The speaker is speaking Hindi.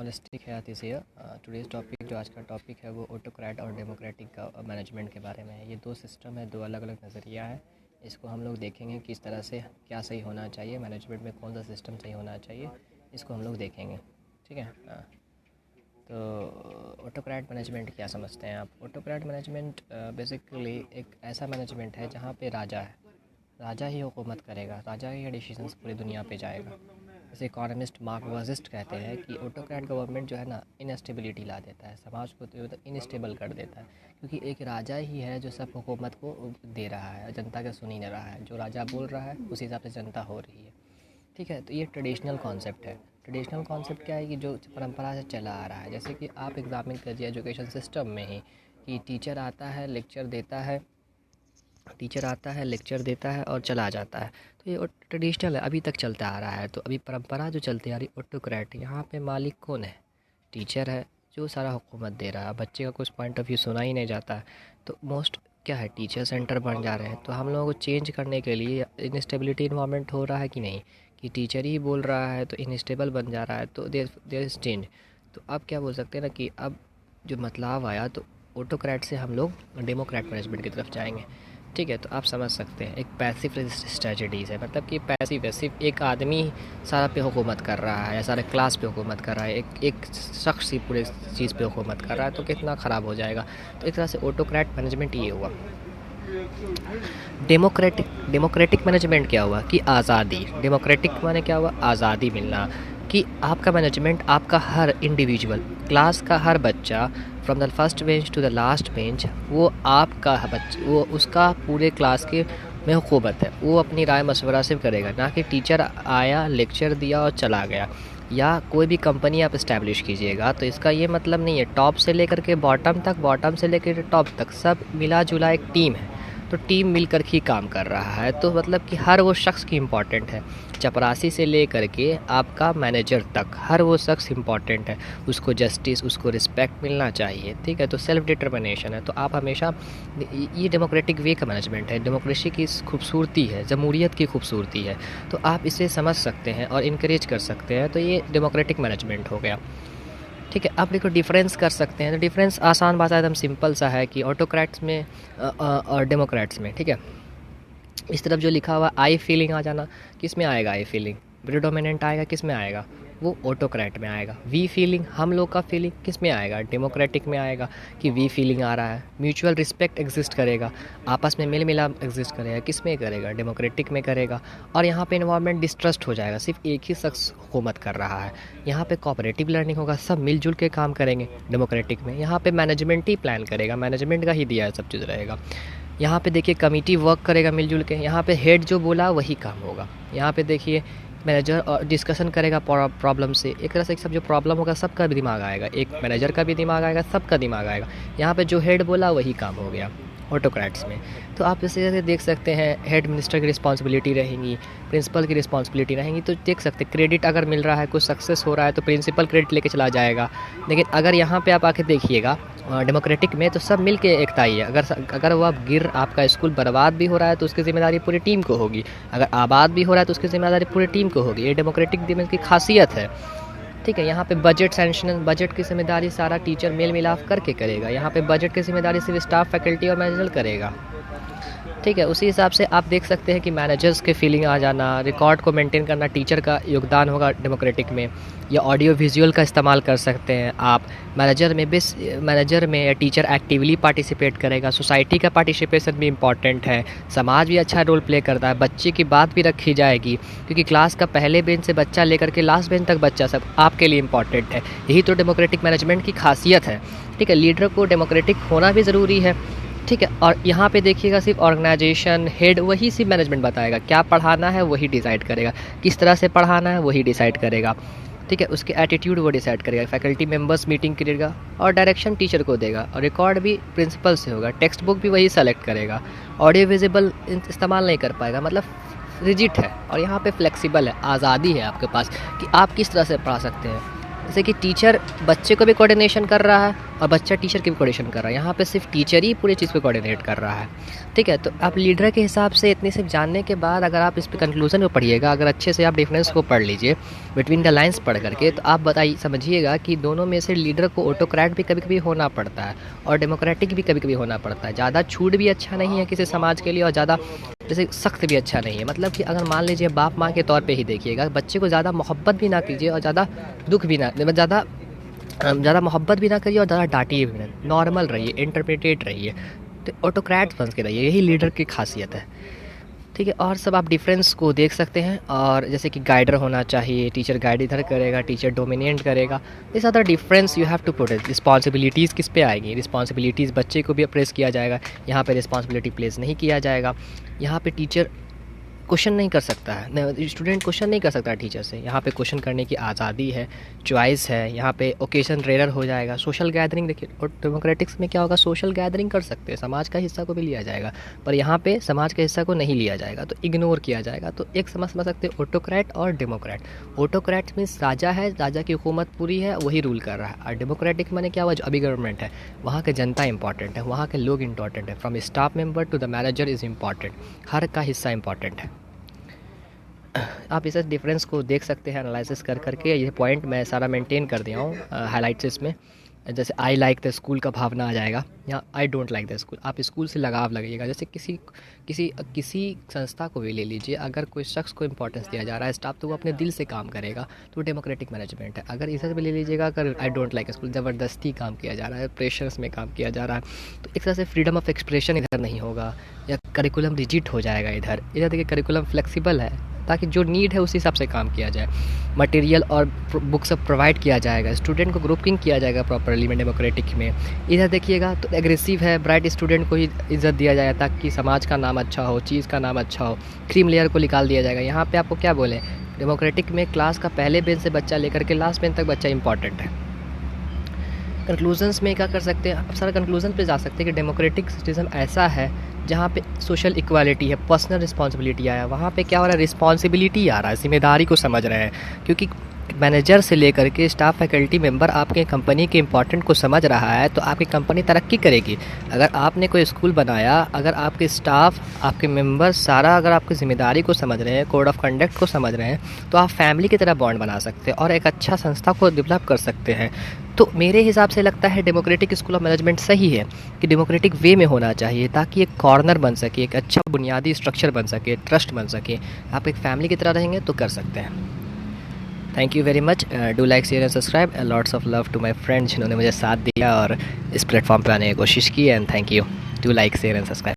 हॉलिस्टिक है अतिशय। टुडेज़ टॉपिक जो आज का टॉपिक है वो ऑटोक्रेट और डेमोक्रेटिक का मैनेजमेंट के बारे में है। ये दो सिस्टम है, दो अलग अलग नज़रिया है। इसको हम लोग देखेंगे किस तरह से क्या सही होना चाहिए, मैनेजमेंट में कौन सा सिस्टम सही होना चाहिए, इसको हम लोग देखेंगे। ठीक है। तो ऑटोक्रेट मैनेजमेंट क्या समझते हैं आप? ऑटोक्रेट मैनेजमेंट बेसिकली एक ऐसा मैनेजमेंट है जहाँ पे राजा ही हुकूमत करेगा, राजा ही डिसीजंस पूरी दुनिया पे जाएगा। जैसे इकोनॉमिस्ट मार्क वर्जिस्ट कहते हैं कि ऑटोक्रेट गवर्नमेंट जो है ना इनस्टेबिलिटी ला देता है, समाज को तो इनस्टेबल कर देता है, क्योंकि एक राजा ही है जो सब हुकूमत को दे रहा है, जनता के सुन ही नहीं रहा है। जो राजा बोल रहा है उसी हिसाब से जनता हो रही है। ठीक है। तो ये ट्रेडिशनल कॉन्सेप्ट है। ट्रेडिशनल कॉन्सेप्ट क्या है कि जो परंपरा से चला आ रहा है। जैसे कि आप एग्जामिन करिए एजुकेशन सिस्टम में ही कि टीचर आता है, लेक्चर देता है और चला जाता है। तो ये ट्रेडिशनल है, अभी तक चलता आ रहा है। तो अभी परंपरा जो चलती आ रही ऑटोक्रेट, यहाँ पे मालिक कौन है? टीचर है जो सारा हुकूमत दे रहा है, बच्चे का कुछ पॉइंट ऑफ व्यू सुना ही नहीं जाता है। तो मोस्ट क्या है, टीचर सेंटर बन जा रहे हैं। तो हम लोगों को चेंज करने के लिए इनस्टेबिलिटी इन्वायरमेंट हो रहा है कि नहीं, कि टीचर ही बोल रहा है तो इनस्टेबल बन जा रहा है, तो देयर इज चेंज। तो अब क्या बोल सकते हैं ना कि अब जो बदलाव आया तो ऑटोक्रेट से हम लोग डेमोक्रेट मैनेजमेंट की तरफ जाएंगे। ठीक है। तो आप समझ सकते हैं एक पैसिव स्ट्रेटजीज़ है, मतलब कि पैसिव है, सिर्फ एक आदमी सारा पे हुकूमत कर रहा है या सारे क्लास पे हुकूमत कर रहा है, एक शख्स ही पूरे चीज़ पे हुकूमत कर रहा है, तो कितना ख़राब हो जाएगा। तो एक तरह से ऑटोक्रेट मैनेजमेंट ये हुआ। डेमोक्रेटिक मैनेजमेंट क्या हुआ कि आज़ादी। डेमोक्रेटिक माने क्या हुआ? आज़ादी मिलना, कि आपका मैनेजमेंट, आपका हर इंडिविजुअल, क्लास का हर बच्चा from the first bench to the last bench, वो आपका बच्चा, वो उसका पूरे क्लास के में हुकूमत है। वो अपनी राय मशवरा से करेगा, ना कि टीचर आया, लेक्चर दिया और चला गया। या कोई भी कंपनी आप इस्टेब्लिश कीजिएगा तो इसका ये मतलब नहीं है टॉप से लेकर के बॉटम तक, बॉटम से लेकर टॉप तक सब मिला जुला एक टीम है। तो टीम मिलकर ही काम कर रहा है। तो मतलब कि हर वो शख्स की इम्पॉर्टेंट है, चपरासी से लेकर के आपका मैनेजर तक हर वो शख्स इम्पॉर्टेंट है। उसको जस्टिस, उसको रिस्पेक्ट मिलना चाहिए। ठीक है। तो सेल्फ डिटर्मिनेशन है। तो आप हमेशा, ये डेमोक्रेटिक वे का मैनेजमेंट है, डेमोक्रेसी की खूबसूरती है, जमहूरियत की खूबसूरती है। तो आप इसे समझ सकते हैं और इनकरेज कर सकते हैं। तो ये डेमोक्रेटिक मैनेजमेंट हो गया। ठीक है। आप देखो डिफरेंस कर सकते हैं। तो डिफरेंस आसान बात है, एकदम सिंपल सा है कि ऑटोक्रेट्स में और डेमोक्रेट्स में, ठीक है, इस तरफ जो लिखा हुआ आई फीलिंग आ जाना, किस में आएगा? आई फीलिंग प्रीडोमिनेंट आएगा, किस में आएगा? वो ऑटोक्रेट में आएगा। वी फीलिंग, हम लोग का फीलिंग, किस में आएगा? डेमोक्रेटिक में आएगा कि वी फीलिंग आ रहा है। म्यूचुअल रिस्पेक्ट एग्जिस्ट करेगा, आपस में मेल मिलाप एग्जिस्ट करेगा, किस में करेगा? डेमोक्रेटिक में करेगा। और यहाँ पे इन्वायरमेंट डिस्ट्रस्ट हो जाएगा, सिर्फ एक ही शख्स हुकूमत कर रहा है। यहाँ पे कोऑपरेटिव लर्निंग होगा, सब मिलजुल के काम करेंगे। डेमोक्रेटिक में यहाँ पे मैनेजमेंट ही प्लान करेगा, मैनेजमेंट का ही दिया है सब चीज़ रहेगा। यहाँ पे देखिए कमिटी वर्क करेगा मिलजुल के, यहाँ पे हेड जो बोला वही काम होगा। यहाँ पे देखिए मैनेजर और डिस्कशन करेगा प्रॉब्लम से, एक तरह से सब जो प्रॉब्लम होगा सबका भी दिमाग आएगा, एक मैनेजर का भी दिमाग आएगा, सबका दिमाग आएगा। यहाँ पे जो हेड बोला वही काम हो गया ऑटोक्रेट्स में। तो आप जैसे देख सकते हैं हेड मिनिस्टर की रिस्पॉन्सिबिलिटी रहेंगी, प्रिंसिपल की रिस्पॉन्सिबिलिटी रहेंगी। तो देख सकते हैं क्रेडिट अगर मिल रहा है, कुछ सक्सेस हो रहा है तो प्रिंसिपल क्रेडिट लेके चला जाएगा। लेकिन अगर यहाँ पे आप आके देखिएगा डेमोक्रेटिक में तो सब मिल के एकता ही है। अगर वो आपका स्कूल बर्बाद भी हो रहा है तो उसकी ज़िम्मेदारी पूरी टीम को होगी, अगर आबाद भी हो रहा है तो उसकी ज़िम्मेदारी पूरी टीम को होगी। ये डेमोक्रेटिक दिमाग की खासियत है। ठीक है। यहाँ पे बजट सैंक्शन, बजट की जिम्मेदारी सारा टीचर मेल मिलाप करके करेगा। यहाँ पे बजट की जिम्मेदारी सिर्फ स्टाफ, फैकल्टी और मैनेजर करेगा। ठीक है। उसी हिसाब से आप देख सकते हैं कि मैनेजर्स के फीलिंग आ जाना, रिकॉर्ड को मेंटेन करना टीचर का योगदान होगा डेमोक्रेटिक में। या ऑडियो विजुअल का इस्तेमाल कर सकते हैं आप। मैनेजर में या टीचर एक्टिवली पार्टिसिपेट करेगा। सोसाइटी का पार्टिसिपेशन भी इम्पॉर्टेंट है, समाज भी अच्छा रोल प्ले करता है, बच्चे की बात भी रखी जाएगी, क्योंकि क्लास का पहले बेंच से बच्चा लेकर के लास्ट बेंच तक बच्चा सब आपके लिए इम्पॉर्टेंट है। यही तो डेमोक्रेटिक मैनेजमेंट की खासियत है। ठीक है। लीडर को डेमोक्रेटिक होना भी ज़रूरी है। ठीक है। और यहाँ पे देखिएगा सिर्फ ऑर्गेनाइजेशन हेड वही सिर्फ मैनेजमेंट बताएगा, क्या पढ़ाना है वही डिसाइड करेगा, किस तरह से पढ़ाना है वही डिसाइड करेगा। ठीक है। उसके एटीट्यूड वो डिसाइड करेगा, फैकल्टी मेंबर्स मीटिंग करेगा और डायरेक्शन टीचर को देगा। और रिकॉर्ड भी प्रिंसिपल से होगा, टेक्स्ट बुक भी वही सेलेक्ट करेगा। ऑडियो विजिबल इस्तेमाल नहीं कर पाएगा, मतलब रिजिट है। और यहाँ पे फ्लेक्सिबल है, आज़ादी है आपके पास कि आप किस तरह से पढ़ा सकते हैं। जैसे कि टीचर बच्चे को भी कोऑर्डिनेशन कर रहा है और बच्चा टीचर की भी कोऑर्डिनेशन कर रहा है। यहाँ पे सिर्फ टीचर ही पूरी चीज़ को कोऑर्डिनेट कर रहा है, ठीक है। तो आप लीडर के हिसाब से इतनी सिर्फ जानने के बाद अगर आप इस पे कंक्लूजन में पढ़िएगा, अगर अच्छे से आप डिफरेंस को पढ़ लीजिए बिटवीन द लाइंस पढ़ करके, तो आप बताइए समझिएगा कि दोनों में से लीडर को ऑटोक्रेट भी कभी कभी होना पड़ता है और डेमोक्रेटिक भी कभी कभी होना पड़ता है। ज़्यादा छूट भी अच्छा नहीं है किसी समाज के लिए और ज़्यादा जैसे सख्त भी अच्छा नहीं है। मतलब कि अगर मान लीजिए बाप माँ के तौर पे ही देखिएगा, बच्चे को ज़्यादा मोहब्बत भी ना कीजिए और ज़्यादा दुख भी ना, ज़्यादा मोहब्बत भी ना करिए और ज़्यादा डांटिए भी ना, नॉर्मल रहिए, इंटरप्रेटेड रहिए, तो ऑटोक्रेट बन के रहिए, यही लीडर की खासियत है, ठीक है। और सब आप डिफरेंस को देख सकते हैं। और जैसे कि गाइडर होना चाहिए, टीचर गाइड इधर करेगा, टीचर डोमिनेट करेगा, this are the difference you have to put it. Responsibilities किस पे आएगी, रिस्पॉन्सिबिलिटीज़ बच्चे को भी प्रेस किया जाएगा, यहाँ पे रिस्पॉन्सिबिलिटी प्लेस नहीं किया जाएगा। यहाँ पे टीचर क्वेश्चन नहीं कर सकता है, स्टूडेंट क्वेश्चन नहीं कर सकता टीचर से, यहाँ पे क्वेश्चन करने की आज़ादी है, चॉइस है। यहाँ पे ओकेजन रेयर हो जाएगा, सोशल गैदरिंग देखिए, और डेमोक्रेटिक्स में क्या होगा, सोशल गैदरिंग कर सकते हैं, समाज का हिस्सा को भी लिया जाएगा, पर यहाँ पे समाज के हिस्सा को नहीं लिया जाएगा, तो इग्नोर किया जाएगा। तो एक समझ सकते हैं ऑटोक्रेट और डेमोक्रेट। ऑटोक्रेट मीन्स राजा है, राजा की हुकूमत पूरी है, वही रूल कर रहा है। और डेमोक्रेटिक माने क्या हुआ, जो अभी गवर्नमेंट है, वहाँ के जनता इंपॉर्टेंट है, वहाँ के लोग इंपॉर्टेंट है, from staff member to the manager is important, हर का हिस्सा इंपॉर्टेंट है। आप इस डिफरेंस को देख सकते हैं एनालिसिस कर करके। ये पॉइंट मैं सारा मेंटेन कर दिया हूँ हाईलाइट्स इसमें। जैसे आई लाइक द स्कूल का भावना आ जाएगा, या I don't like the school, आप स्कूल से लगाव लगाइएगा। जैसे किसी संस्था को भी ले लीजिए, अगर कोई शख्स को इंपॉर्टेंस दिया जा रहा है स्टाफ, तो वो अपने दिल से काम करेगा, तो डेमोक्रेटिक मैनेजमेंट है। अगर इधर भी ले लीजिएगा, अगर आई डोंट लाइक स्कूल, ज़बरदस्ती काम किया जा रहा है, प्रेशर्स में काम किया जा रहा है, तो एक तरह से फ्रीडम ऑफ एक्सप्रेशन इधर नहीं होगा, या करिकुलम रिजिड हो जाएगा। इधर देखिए करिकुलम फ्लेक्सिबल है, ताकि जो नीड है उसी हिसाब से काम किया जाए। मटेरियल और बुक सब प्रोवाइड किया जाएगा, स्टूडेंट को ग्रुपिंग किया जाएगा प्रॉपरली में डेमोक्रेटिक में। इधर देखिएगा तो एग्रेसिव है, ब्राइट स्टूडेंट को ही इज्जत दिया जाएगा ताकि समाज का नाम अच्छा हो, चीज़ का नाम अच्छा हो, क्रीम लेयर को निकाल दिया जाएगा। यहाँ पे आपको क्या बोले, डेमोक्रेटिक में क्लास का पहले बेंच से बच्चा लेकर के लास्ट बेंच तक बच्चा इंपॉर्टेंट है। कंक्लूजन्स में क्या कर सकते हैं, अब सारा कंक्लूजन पे जा सकते हैं कि डेमोक्रेटिक सिस्टम ऐसा है जहाँ पे सोशल इक्वालिटी है, पर्सनल रिस्पॉन्सिबिलिटी आया, वहाँ पे क्या हो रहा है, रिस्पॉन्सिबिलिटी आ रहा है, जिम्मेदारी को समझ रहे हैं। क्योंकि मैनेजर से लेकर के स्टाफ फैकल्टी मेंबर आपके कंपनी के इम्पोर्टेंट को समझ रहा है, तो आपकी कंपनी तरक्की करेगी। अगर आपने कोई स्कूल बनाया, अगर आपके स्टाफ, आपके मेंबर सारा अगर आपकी ज़िम्मेदारी को समझ रहे हैं, कोड ऑफ कंडक्ट को समझ रहे हैं, तो आप फैमिली की तरह बॉन्ड बना सकते हैं और एक अच्छा संस्था को डेवलप कर सकते हैं। तो मेरे हिसाब से लगता है डेमोक्रेटिक स्कूल ऑफ मैनेजमेंट सही है कि डेमोक्रेटिक वे में होना चाहिए, ताकि एक कॉर्नर बन सके, एक अच्छा बुनियादी स्ट्रक्चर बन सके, ट्रस्ट बन सके। आप एक फैमिली की तरह रहेंगे तो कर सकते हैं। Thank you very much, do like share and subscribe, lots of love to my friends जिन्होंने मुझे साथ दिया और इस प्लेटफॉर्म पे आने की कोशिश की, and thank you, do like share and subscribe.